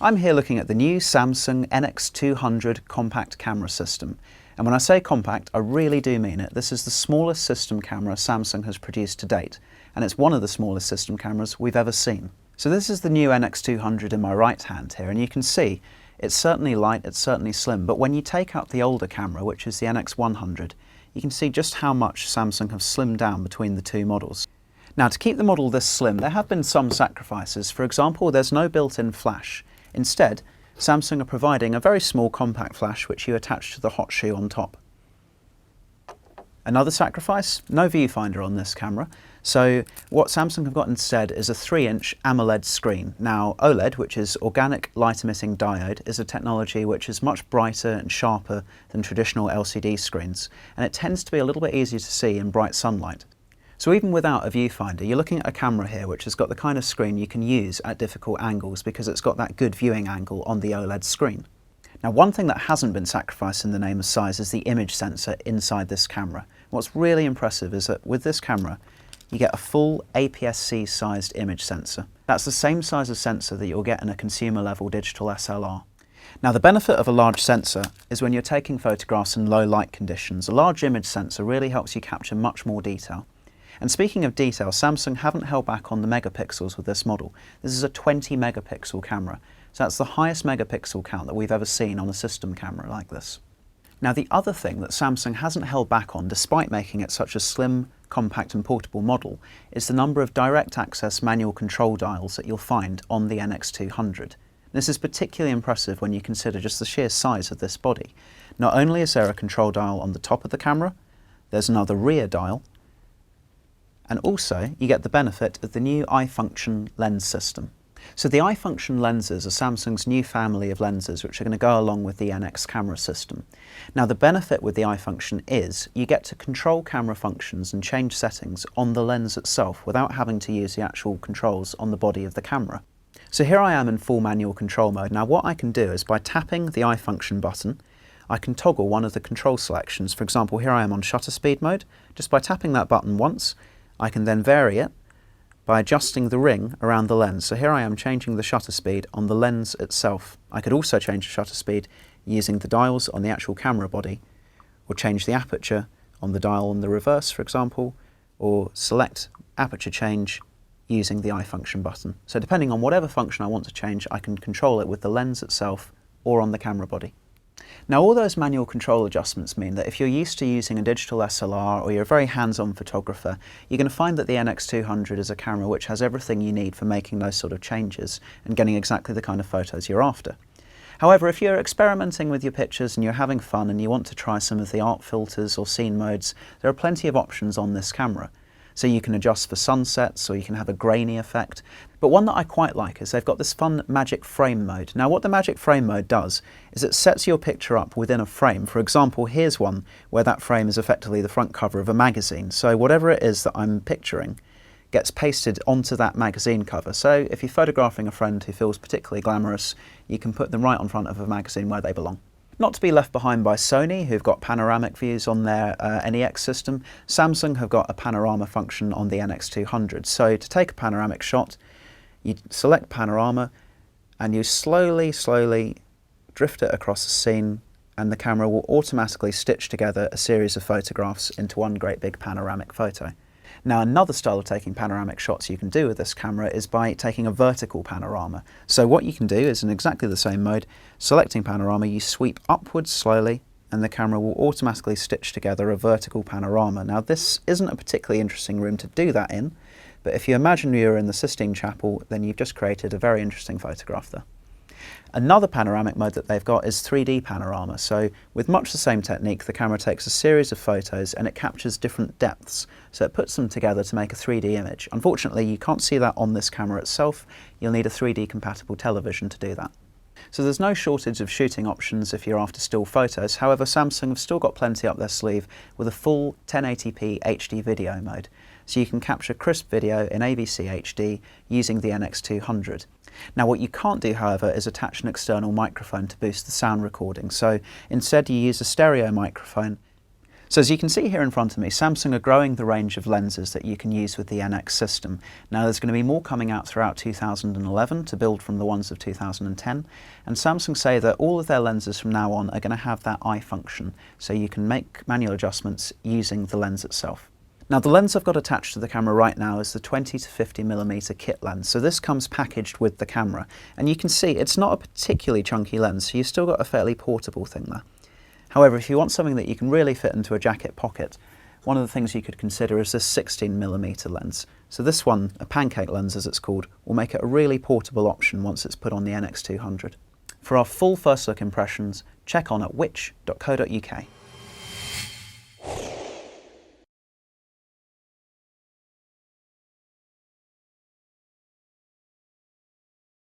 I'm here looking at the new Samsung NX200 compact camera system. And when I say compact, I really do mean it. This is the smallest system camera Samsung has produced to date, and it's one of the smallest system cameras we've ever seen. So this is the new NX200 in my right hand here, and you can see it's certainly light, it's certainly slim, but when you take out the older camera, which is the NX100, you can see just how much Samsung have slimmed down between the two models. Now, to keep the model this slim, there have been some sacrifices. For example, there's no built-in flash. Instead, Samsung are providing a very small compact flash which you attach to the hot shoe on top. Another sacrifice, no viewfinder on this camera. So what Samsung have got instead is a 3-inch AMOLED screen. Now, OLED, which is organic light emitting diode, is a technology which is much brighter and sharper than traditional LCD screens, and it tends to be a little bit easier to see in bright sunlight. So even without a viewfinder, you're looking at a camera here which has got the kind of screen you can use at difficult angles because it's got that good viewing angle on the OLED screen. Now, one thing that hasn't been sacrificed in the name of size is the image sensor inside this camera. What's really impressive is that with this camera, you get a full APS-C sized image sensor. That's the same size of sensor that you'll get in a consumer level digital SLR. Now, the benefit of a large sensor is when you're taking photographs in low light conditions, a large image sensor really helps you capture much more detail. And speaking of detail, Samsung haven't held back on the megapixels with this model. This is a 20 megapixel camera, so that's the highest megapixel count that we've ever seen on a system camera like this. Now, the other thing that Samsung hasn't held back on, despite making it such a slim, compact and portable model, is the number of direct access manual control dials that you'll find on the NX200. This is particularly impressive when you consider just the sheer size of this body. Not only is there a control dial on the top of the camera, there's another rear dial, and also you get the benefit of the new iFunction lens system. So the iFunction lenses are Samsung's new family of lenses which are going to go along with the NX camera system. Now, the benefit with the iFunction is you get to control camera functions and change settings on the lens itself without having to use the actual controls on the body of the camera. So here I am in full manual control mode. Now, what I can do is by tapping the iFunction button, I can toggle one of the control selections. For example, here I am on shutter speed mode. Just by tapping that button once, I can then vary it by adjusting the ring around the lens. So here I am changing the shutter speed on the lens itself. I could also change the shutter speed using the dials on the actual camera body, or change the aperture on the dial on the reverse, for example, or select aperture change using the iFunction button. So depending on whatever function I want to change, I can control it with the lens itself or on the camera body. Now, all those manual control adjustments mean that if you're used to using a digital SLR or you're a very hands-on photographer, you're going to find that the NX200 is a camera which has everything you need for making those sort of changes and getting exactly the kind of photos you're after. However, if you're experimenting with your pictures and you're having fun and you want to try some of the art filters or scene modes, there are plenty of options on this camera. So you can adjust for sunsets or you can have a grainy effect. But one that I quite like is they've got this fun magic frame mode. Now, what the magic frame mode does is it sets your picture up within a frame. For example, here's one where that frame is effectively the front cover of a magazine. So whatever it is that I'm picturing gets pasted onto that magazine cover. So if you're photographing a friend who feels particularly glamorous, you can put them right on front of a magazine where they belong. Not to be left behind by Sony, who've got panoramic views on their NEX system, Samsung have got a panorama function on the NX200. So to take a panoramic shot, you select panorama and you slowly drift it across the scene, and the camera will automatically stitch together a series of photographs into one great big panoramic photo. Now, another style of taking panoramic shots you can do with this camera is by taking a vertical panorama. So what you can do is in exactly the same mode, selecting panorama, you sweep upwards slowly and the camera will automatically stitch together a vertical panorama. Now, this isn't a particularly interesting room to do that in, but if you imagine you're in the Sistine Chapel, then you've just created a very interesting photograph there. Another panoramic mode that they've got is 3D panorama. So with much the same technique, the camera takes a series of photos and it captures different depths. So it puts them together to make a 3D image. Unfortunately, you can't see that on this camera itself. You'll need a 3D compatible television to do that. So there's no shortage of shooting options if you're after still photos. However, Samsung have still got plenty up their sleeve with a full 1080p HD video mode. So you can capture crisp video in AVC HD using the NX200. Now, what you can't do, however, is attach an external microphone to boost the sound recording. So instead you use a stereo microphone. So as you can see here in front of me, Samsung are growing the range of lenses that you can use with the NX system. Now there's going to be more coming out throughout 2011 to build from the ones of 2010, and Samsung say that all of their lenses from now on are going to have that eye function, so you can make manual adjustments using the lens itself. Now the lens I've got attached to the camera right now is the 20 to 50mm kit lens, so this comes packaged with the camera, and you can see it's not a particularly chunky lens, so you've still got a fairly portable thing there. However, if you want something that you can really fit into a jacket pocket, one of the things you could consider is this 16mm lens. So this one, a pancake lens as it's called, will make it a really portable option once it's put on the NX200. For our full first look impressions, check on at which.co.uk.